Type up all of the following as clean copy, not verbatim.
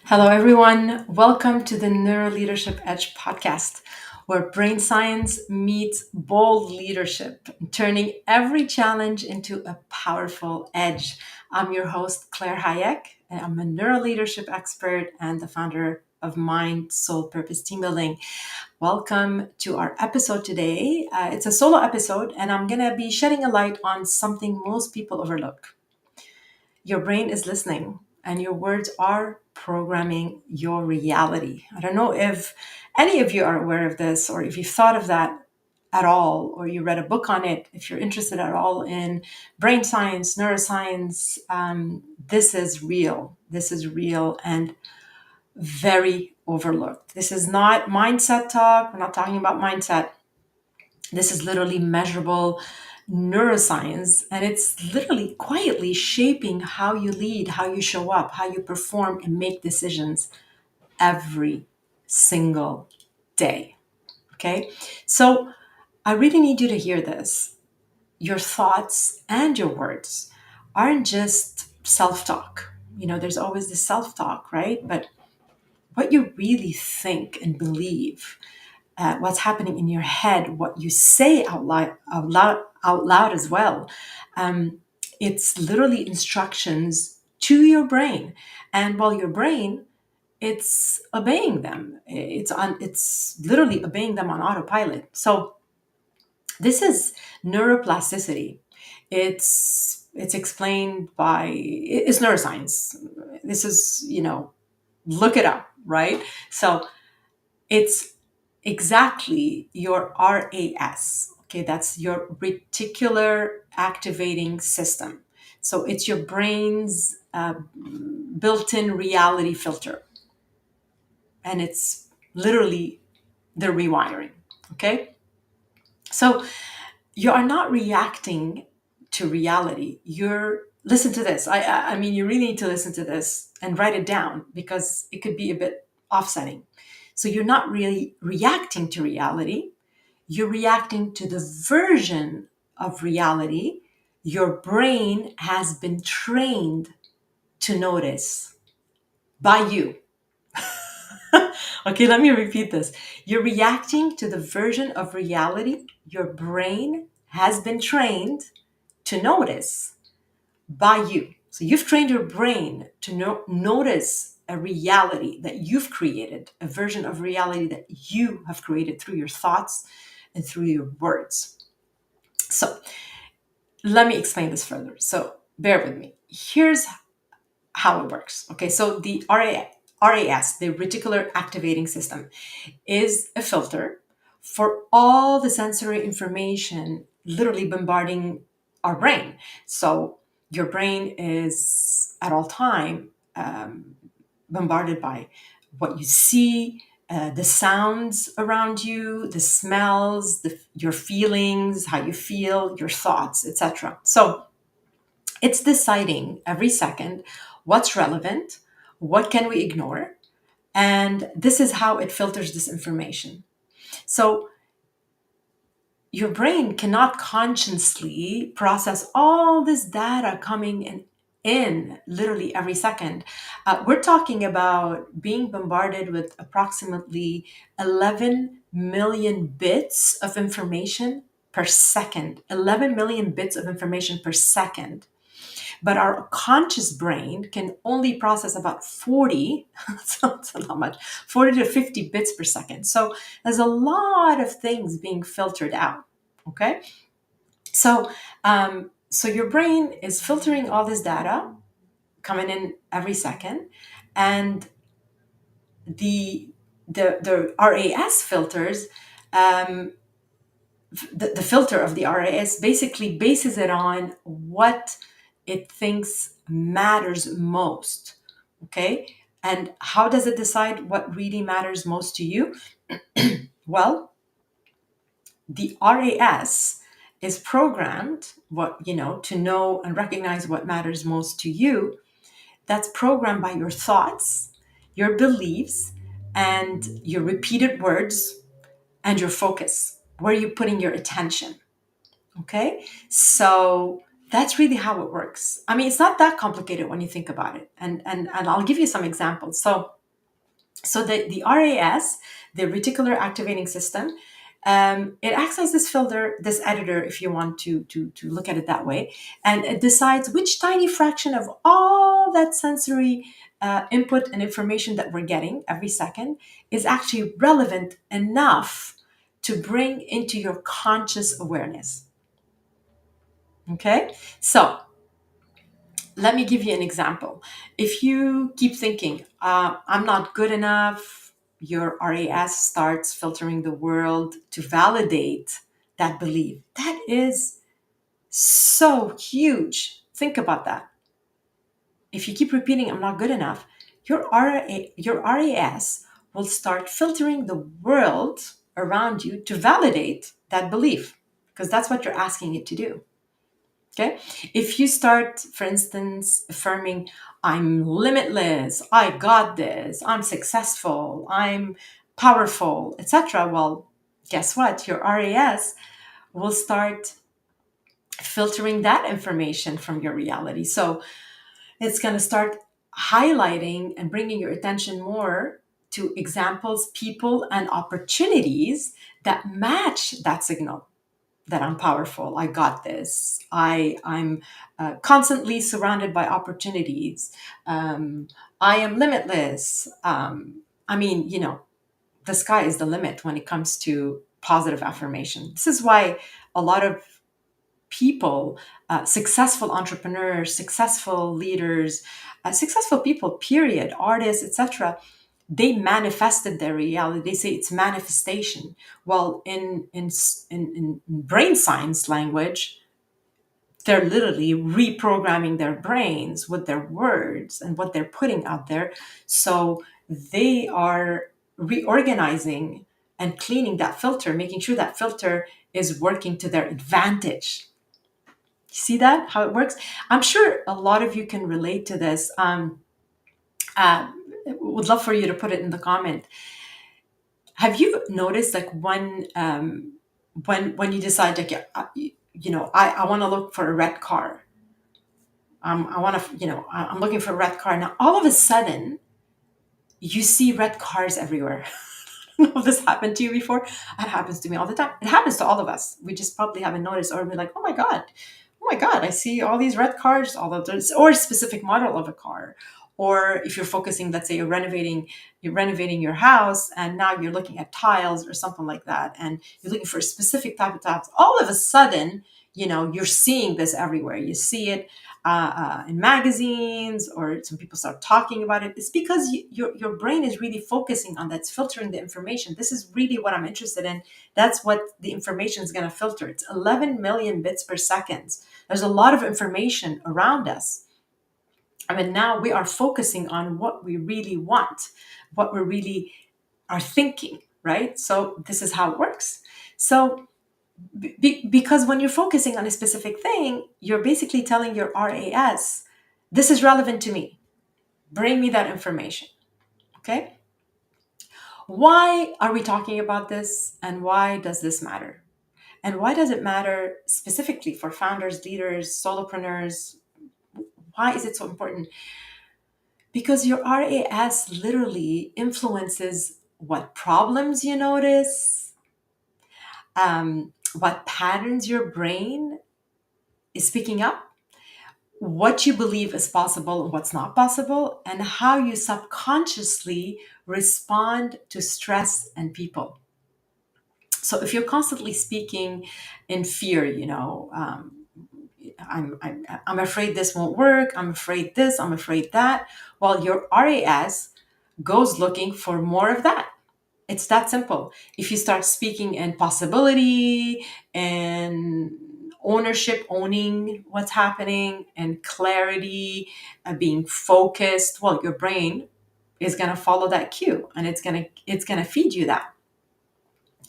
Hello, everyone. Welcome to the Neuro Leadership Edge podcast, where brain science meets bold leadership, turning every challenge into a powerful edge. I'm your host, Claire Hayek, and I'm a neuro leadership expert and the founder of Mind, Soul, Purpose Team Building. Welcome to our episode today. It's a solo episode, and I'm going to be shedding a light on something most people overlook. Your brain is listening, and your words are programming your reality. I don't know if any of you are aware of this, or if you've thought of that at all, or you read a book on it. If you're interested at all in brain science, neuroscience, this is real. This is real and very overlooked. This is not mindset talk. We're not talking about mindset. This is literally measurable neuroscience, and it's literally quietly shaping how you lead, how you show up, how you perform and make decisions every single day. Okay? So I really need you to hear this. Your thoughts and your words aren't just self talk. There's always the self talk, right? But what you really think and believe, what's happening in your head, what you say out loud as well. Um, it's literally instructions to your brain, and while your brain, it's obeying them. It's literally obeying them on autopilot. So this is neuroplasticity. It's explained by it's neuroscience. This is look it up, right? So it's exactly your RAS. Okay, that's your reticular activating system. So it's your brain's built-in reality filter, and it's literally the rewiring. Okay, so you are not reacting to reality. You're listen to this. I mean, you really need to listen to this and write it down because it could be a bit offsetting. So you're not really reacting to reality. You're reacting to the version of reality your brain has been trained to notice by you. Okay, let me repeat this. You're reacting to the version of reality your brain has been trained to notice by you. So you've trained your brain to notice a reality that you've created, a version of reality that you have created through your thoughts and through your words. So let me explain this further. So bear with me. Here's how it works. Okay, so the RAS, the Reticular Activating System, is a filter for all the sensory information literally bombarding our brain. So your brain is at all time bombarded by what you see, the sounds around you, the smells, your feelings, how you feel, your thoughts, etc. So it's deciding every second what's relevant, what can we ignore, and this is how it filters this information. So your brain cannot consciously process all this data coming in literally every second. We're talking about being bombarded with approximately 11 million bits of information per second. 11 million bits of information per second. But our conscious brain can only process about 40, so it's not much, 40 to 50 bits per second. So there's a lot of things being filtered out. Okay. So your brain is filtering all this data coming in every second, and the RAS filters, um, the filter of the RAS basically bases it on what it thinks matters most. Okay. And how does it decide what really matters most to you? Well, the RAS is programmed to know and recognize what matters most to you. That's programmed by your thoughts, your beliefs, and your repeated words and your focus. Where are you putting your attention? Okay, so That's really how it works. I mean, it's not that complicated when you think about it. And I'll give you some examples. So the RAS, the Reticular Activating System, it acts as this filter, this editor, if you want to look at it that way, and it decides which tiny fraction of all that sensory input and information that we're getting every second is actually relevant enough to bring into your conscious awareness. Okay, so let me give you an example. If you keep thinking, I'm not good enough, your RAS starts filtering the world to validate that belief. That is so huge. Think about that. If you keep repeating, I'm not good enough, your RAS will start filtering the world around you to validate that belief, because that's what you're asking it to do. Okay. If you start, for instance, affirming, I'm limitless, I got this, I'm successful, I'm powerful, etc., well, guess what? Your RAS will start filtering that information from your reality. So it's going to start highlighting and bringing your attention more to examples, people, and opportunities that match that signal, that I'm powerful, I got this, I'm constantly surrounded by opportunities, um, I am limitless. I mean, the sky is the limit when it comes to positive affirmation. This is why a lot of people, successful entrepreneurs, successful leaders, successful people, period, artists, etc., they manifested their reality. They say it's manifestation. Well, in brain science language, they're literally reprogramming their brains with their words and what they're putting out there. So they are reorganizing and cleaning that filter, making sure that filter is working to their advantage. See that, how it works? I'm sure a lot of you can relate to this. Uh, would love for you to put it in the comment. Have you noticed, like, when you decide, like, I want to look for a red car. I want to, I'm looking for a red car. Now, all of a sudden, you see red cars everywhere. I don't know if this happened to you before. It happens to me all the time. It happens to all of us. We just probably haven't noticed, or we're like, oh my God, I see all these red cars, all of those, or a specific model of a car. Or if you're focusing, let's say you're renovating your house, and now you're looking at tiles or something like that, and you're looking for a specific type of tiles. All of a sudden, you're seeing this everywhere. You see it in magazines, or some people start talking about it. It's because your brain is really focusing on that. It's filtering the information. This is really what I'm interested in. That's what the information is going to filter. It's 11 million bits per second. There's a lot of information around us. I mean, now we are focusing on what we really want, what we really are thinking, right? So this is how it works. So because when you're focusing on a specific thing, you're basically telling your RAS, this is relevant to me. Bring me that information. Okay? Why are we talking about this, and why does this matter? And why does it matter specifically for founders, leaders, solopreneurs? Why is it so important? Because your RAS literally influences what problems you notice, what patterns your brain is picking up, what you believe is possible and what's not possible, and how you subconsciously respond to stress and people. So if you're constantly speaking in fear, I'm afraid this won't work, I'm afraid this, I'm afraid that, well, your RAS goes looking for more of that. It's that simple. If you start speaking in possibility and ownership, owning what's happening, and clarity, being focused, well, your brain is going to follow that cue, and it's going to feed you that.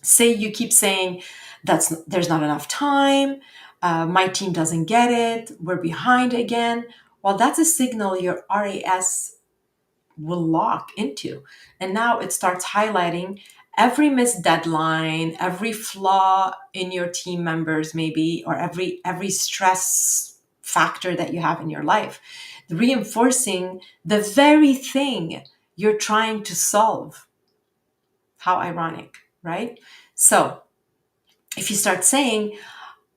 Say you keep saying there's not enough time, my team doesn't get it, we're behind again. Well, that's a signal your RAS will lock into. And now it starts highlighting every missed deadline, every flaw in your team members, maybe, or every stress factor that you have in your life, reinforcing the very thing you're trying to solve. How ironic, right? So if you start saying,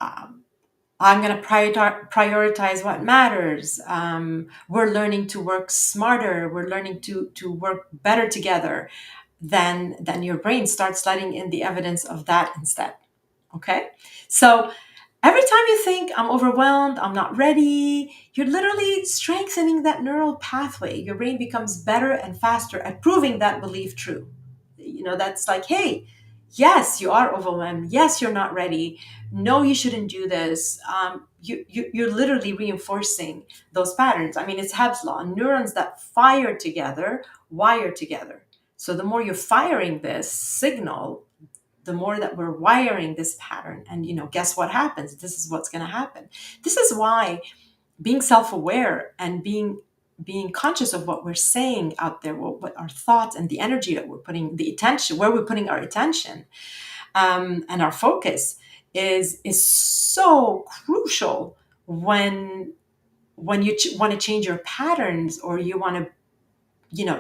I'm going to prioritize what matters. We're learning to work smarter. We're learning to work better together. Then your brain starts letting in the evidence of that instead. Okay, so every time you think I'm overwhelmed, I'm not ready, you're literally strengthening that neural pathway. Your brain becomes better and faster at proving that belief true. That's like, hey, yes, you are overwhelmed. Yes, you're not ready. No, you shouldn't do this. You're literally reinforcing those patterns. I mean, it's Hebb's law. Neurons that fire together wire together. So the more you're firing this signal, the more that we're wiring this pattern. And guess what happens? This is what's going to happen. This is why being self-aware and being conscious of what we're saying out there, what our thoughts and the energy that we're putting, the attention, where we're putting our attention, and our focus is so crucial when you want to change your patterns, or you want to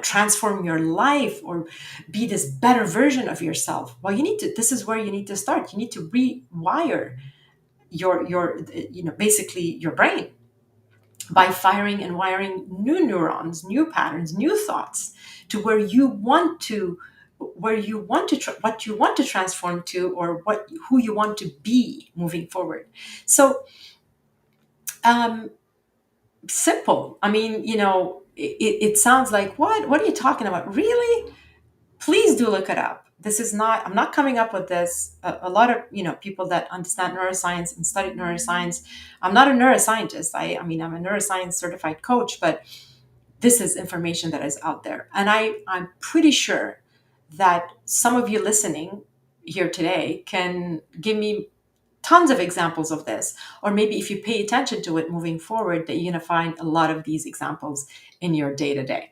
transform your life, or be this better version of yourself. Well, this is where you need to start. You need to rewire your basically your brain by firing and wiring new neurons, new patterns, new thoughts, to where you want to what you want to transform to, or who you want to be moving forward. So um simple. I mean, it sounds like, what are you talking about, really? Please do look it up. This is not, I'm not coming up with this. A lot of, people that understand neuroscience and studied neuroscience. I'm not a neuroscientist. I mean, I'm a neuroscience certified coach, but this is information that is out there. And I'm pretty sure that some of you listening here today can give me tons of examples of this. Or maybe if you pay attention to it moving forward, that you're going to find a lot of these examples in your day to day.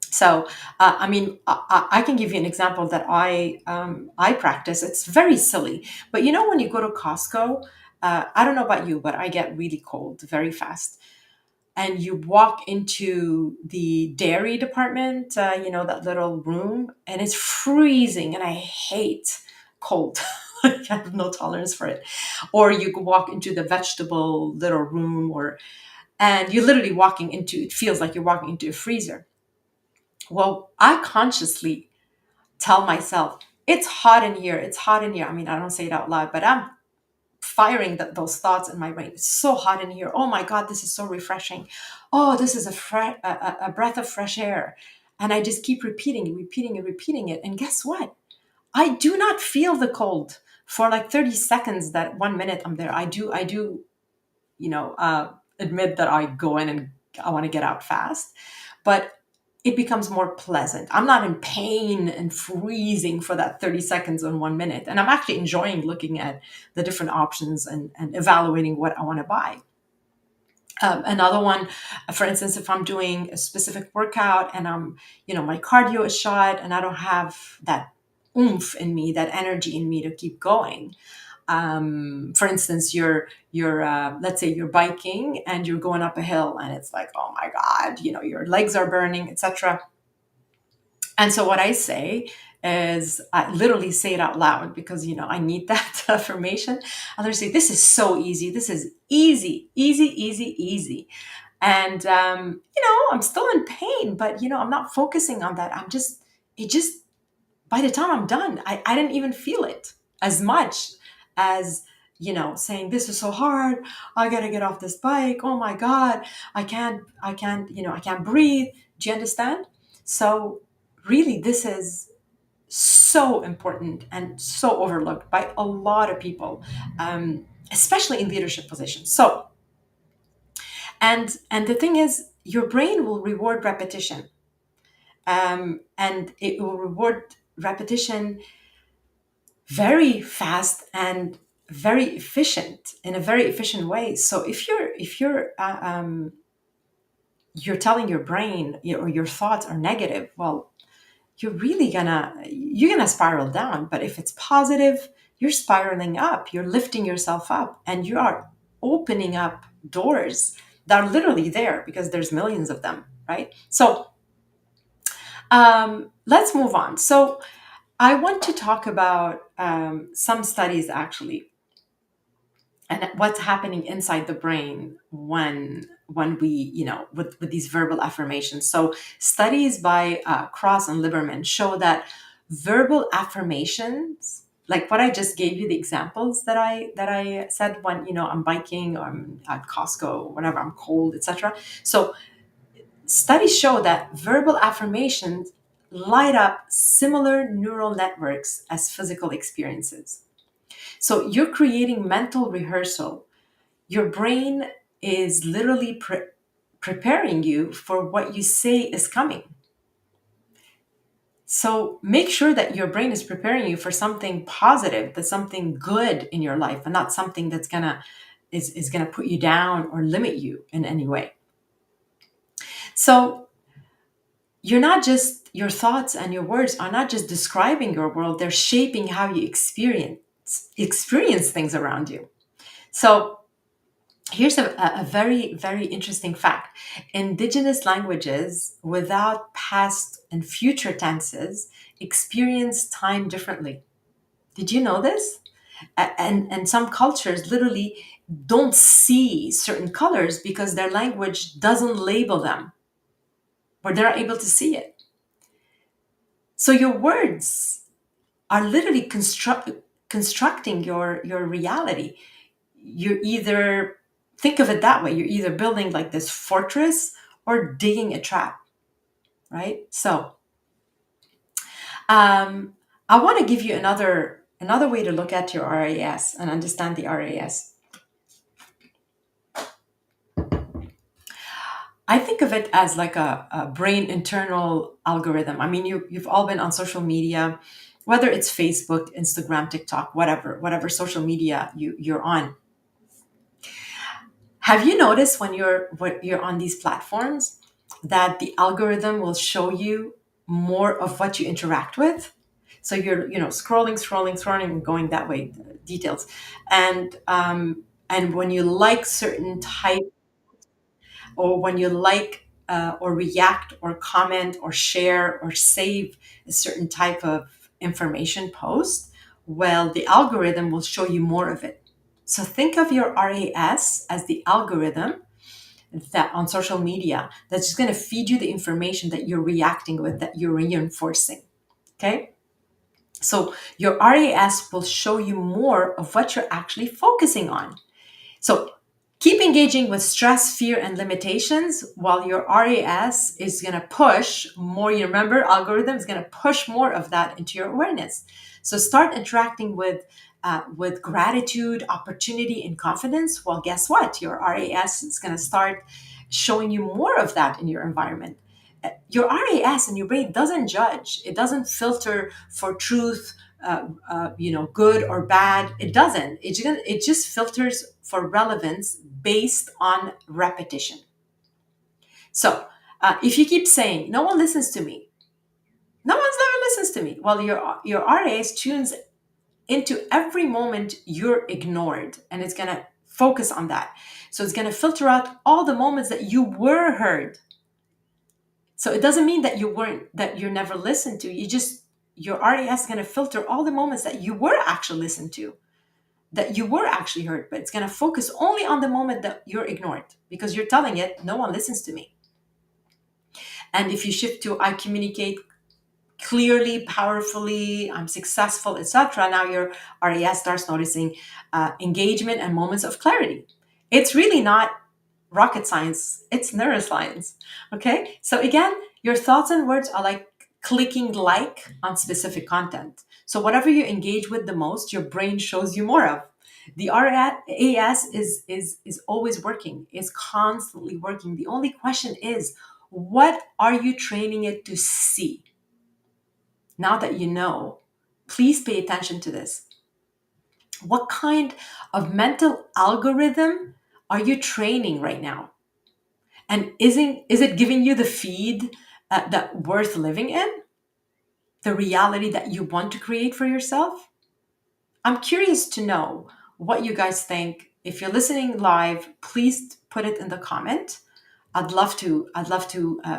So, I mean, I can give you an example that I practice. It's very silly, but when you go to Costco, I don't know about you, but I get really cold very fast. And you walk into the dairy department, that little room, and it's freezing, and I hate cold. I have no tolerance for it. Or you could walk into the vegetable little room, and you're literally walking into, it feels like you're walking into a freezer. Well, I consciously tell myself, it's hot in here. It's hot in here. I mean, I don't say it out loud, but I'm firing those thoughts in my brain. It's so hot in here. Oh my God, this is so refreshing. Oh, this is a breath of fresh air. And I just keep repeating it, repeating it, repeating it. And guess what? I do not feel the cold for like 30 seconds. That 1 minute I'm there. I do, admit that I go in and I want to get out fast, but it becomes more pleasant. I'm not in pain and freezing for that 30 seconds and 1 minute. And I'm actually enjoying looking at the different options and evaluating what I want to buy. Another one, for instance, if I'm doing a specific workout and my cardio is shot and I don't have that oomph in me, that energy in me to keep going. For instance, you're let's say you're biking and you're going up a hill and it's like, oh my God, your legs are burning, etc. And so what I say is, I literally say it out loud because I need that affirmation. I literally say, this is so easy. This is easy, easy, easy, easy. And I'm still in pain, but I'm not focusing on that. It just by the time I'm done, I didn't even feel it as much as, saying, this is so hard. I got to get off this bike. Oh my God. I can't, I can't breathe. Do you understand? So really, this is so important and so overlooked by a lot of people, especially in leadership positions. So, and the thing is, your brain will reward repetition, and it will reward repetition very fast and very efficient, in a very efficient way. So if you're telling your brain, or your thoughts are negative, well, you're gonna spiral down. But if it's positive, you're spiraling up, you're lifting yourself up, and you are opening up doors that are literally there because there's millions of them, right? So let's move on. So I want to talk about some studies actually, and what's happening inside the brain when we, with these verbal affirmations. So studies by Cross and Liberman show that verbal affirmations, like what I just gave you, the examples that I said, when I'm biking or I'm at Costco, whenever I'm cold, etc. So studies show that verbal affirmations light up similar neural networks as physical experiences. So you're creating mental rehearsal. Your brain is literally preparing you for what you say is coming. So make sure that your brain is preparing you for something positive, that's something good in your life, and not something that's gonna put you down or limit you in any way. So you're not just your thoughts and your words are not just describing your world, they're shaping how you experience things around you. So here's a very, very interesting fact. Indigenous languages without past and future tenses experience time differently. Did you know this? And some cultures literally don't see certain colors because their language doesn't label them, but they're able to see it. So your words are literally constructing your reality. You're either, think of it that way, you're either building like this fortress or digging a trap, right? So um, I want to give you another way to look at your RAS and understand the RAS. I think of it as like a brain internal algorithm. I mean, you've all been on social media, whether it's Facebook, Instagram, TikTok, whatever social media you're on. Have you noticed when you're on these platforms that the algorithm will show you more of what you interact with? So you're, scrolling, and going that way, details, and when you like certain type, or when you like or react or comment or share or save a certain type of information post, well, the algorithm will show you more of it. So think of your RAS as the algorithm that on social media that's just going to feed you the information that you're reacting with, that you're reinforcing. Okay. So your RAS will show you more of what you're actually focusing on. So keep engaging with stress, fear, and limitations while your RAS is going to push more. You remember, algorithm is going to push more of that into your awareness. So start interacting with gratitude, opportunity, and confidence. Well, guess what? Your RAS is going to start showing you more of that in your environment. Your RAS and your brain doesn't judge. It doesn't filter for truth, good or bad. It doesn't. It just filters for relevance based on repetition. So if you keep saying, "No one listens to me," no one's never listens to me. Well, your RAS tunes into every moment you're ignored, and it's gonna focus on that. So it's gonna filter out all the moments that you were heard. So it doesn't mean that you're never listened to. Your RAS is going to filter all the moments that you were actually listened to, that you were actually heard, but it's going to focus only on the moment that you're ignored because you're telling it, no one listens to me. And if you shift to I communicate clearly, powerfully, I'm successful, etc., now your RAS starts noticing engagement and moments of clarity. It's really not rocket science, it's neuroscience. Okay. So again, your thoughts and words are like clicking like on specific content. So whatever you engage with the most, your brain shows you more of. The RAS is always working, is constantly working. The only question is, what are you training it to see? Now that you know, please pay attention to this. What kind of mental algorithm are you training right now? And is it giving you the feed that worth living in? The reality that you want to create for yourself? I'm curious to know what you guys think if you're listening live, please put it in the comment. I'd love to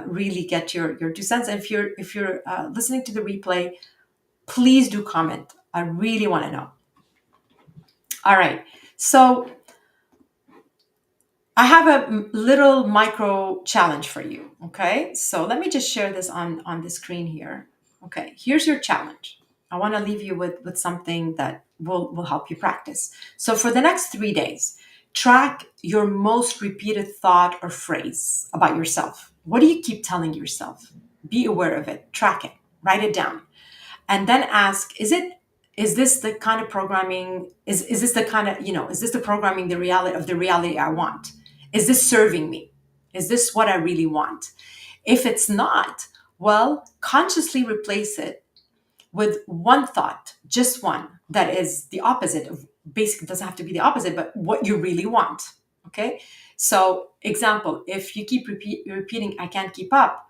really get your 2 cents. And if you're listening to the replay, please do comment. I really want to know. All right. So I have a little micro challenge for you. Okay. So let me just share this on the screen here. Okay. Here's your challenge. I want to leave you with something that will help you practice. So for the next 3 days, track your most repeated thought or phrase about yourself. What do you keep telling yourself? Be aware of it. Track it. Write it down. And then ask, is this the kind of programming, is this the kind of, is this the programming, the reality I want? Is this serving me? Is this what I really want? If it's not, well, consciously replace it with one thought, just one, that is the opposite of, basically doesn't have to be the opposite, but what you really want. Okay. So example, if you keep repeating, I can't keep up,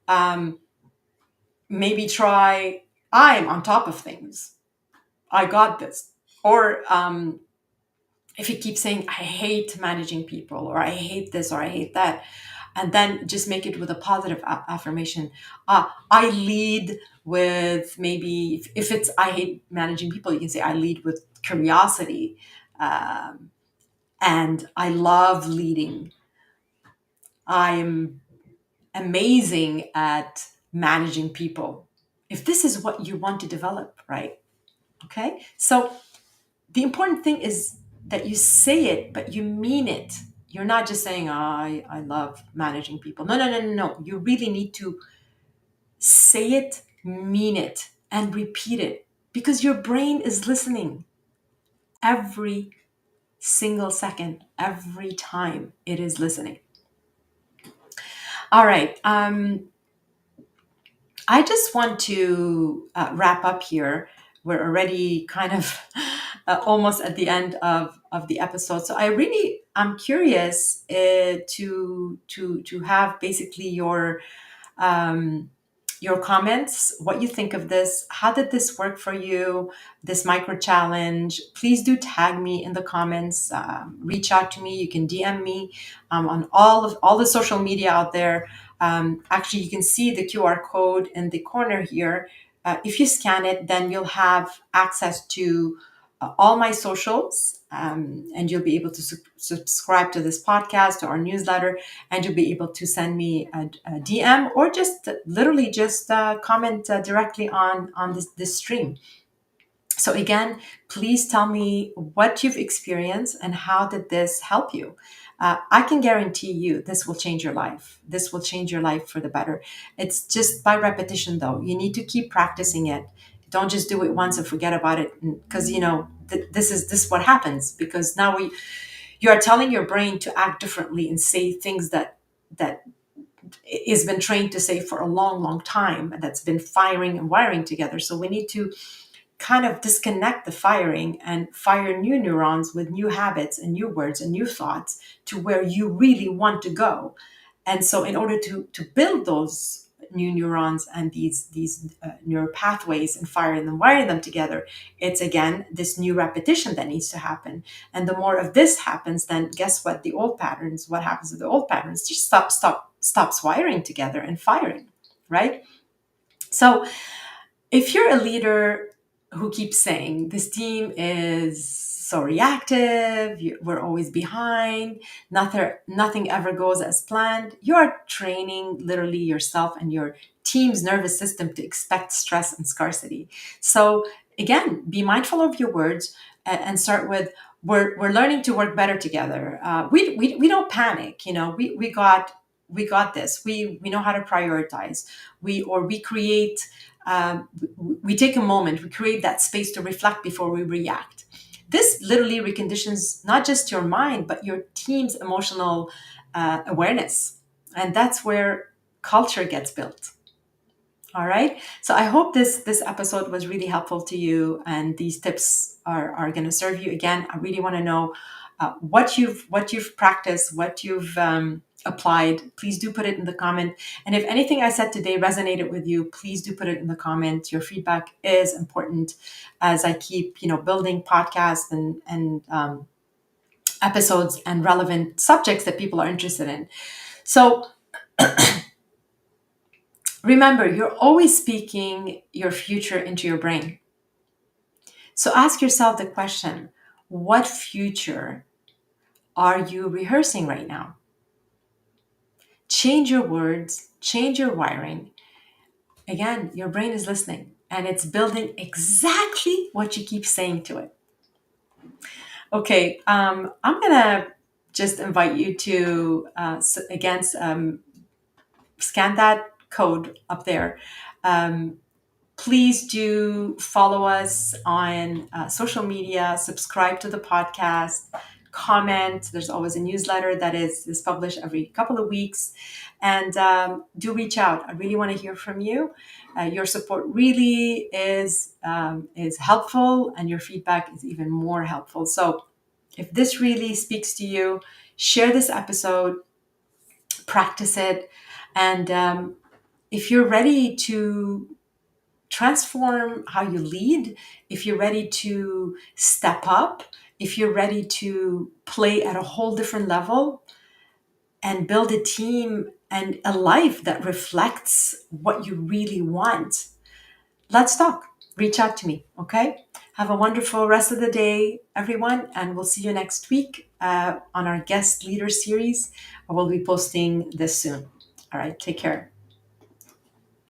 um, maybe try, I'm on top of things. I got this. Or if you keep saying, I hate managing people, or I hate this, or I hate that, and then just make it with a positive affirmation. I lead with, maybe if it's, I hate managing people, you can say, I lead with curiosity. Um, and I love leading. I'm amazing at managing people. If this is what you want to develop, right? Okay. So the important thing is that you say it, but you mean it. You're not just saying, oh, I love managing people. No, no, no, no, no. You really need to say it, mean it, and repeat it, because your brain is listening every single second, every time it is listening. All right. I just want to wrap up here. We're already kind of almost at the end of the episode. So I'm curious to have basically um, your comments, what you think of this. How did this work for you? This micro challenge. Please do tag me in the comments. Reach out to me. You can DM me on all the social media out there. Actually, you can see the QR code in the corner here. If you scan it, then you'll have access to all my socials, and you'll be able to subscribe to this podcast or our newsletter, and you'll be able to send me a DM, or just literally just comment directly on this stream. So again, please tell me what you've experienced and how did this help you. I can guarantee you this will change your life. This will change your life for the better. It's just by repetition, though. You need to keep practicing it. Don't just do it once and forget about it, because this is what happens, because now you are telling your brain to act differently and say things that has been trained to say for a long, long time, that's been firing and wiring together. So we need to kind of disconnect the firing and fire new neurons with new habits and new words and new thoughts to where you really want to go. And so in order to build those new neurons and these neural pathways and firing them, wiring them together, it's again this new repetition that needs to happen. And the more of this happens, then guess what? What happens with the old patterns? Just stops wiring together and firing, right? So if you're a leader who keeps saying this team is so reactive, we're always behind, nothing ever goes as planned, you're training literally yourself and your team's nervous system to expect stress and scarcity. So again, be mindful of your words, and start with, we're learning to work better together. We don't panic, we got this. We know how to prioritize. We create, we take a moment, we create that space to reflect before we react. This literally reconditions not just your mind, but your team's emotional awareness. And that's where culture gets built. All right. So I hope this episode was really helpful to you, and these tips are going to serve you. Again, I really want to know what you've practiced, what you've applied. Please do put it in the comment. And if anything I said today resonated with you, please do put it in the comment. Your feedback is important as I keep building podcasts and episodes and relevant subjects that people are interested in. So remember, you're always speaking your future into your brain. So ask yourself the question, what future are you rehearsing right now? Change your words, change your wiring. Again, your brain is listening and it's building exactly what you keep saying to it. Okay, I'm gonna just invite you to scan that code up there. Um, Please do follow us on social media, subscribe to the podcast, comment. There's always a newsletter that is published every couple of weeks. And do reach out. I really want to hear from you. Your support really is helpful, and your feedback is even more helpful. So if this really speaks to you, share this episode, practice it. And if you're ready to transform how you lead, if you're ready to step up, if you're ready to play at a whole different level and build a team and a life that reflects what you really want, let's talk. Reach out to me, okay? Have a wonderful rest of the day, everyone, and we'll see you next week on our guest leader series. I will be posting this soon. All right, take care.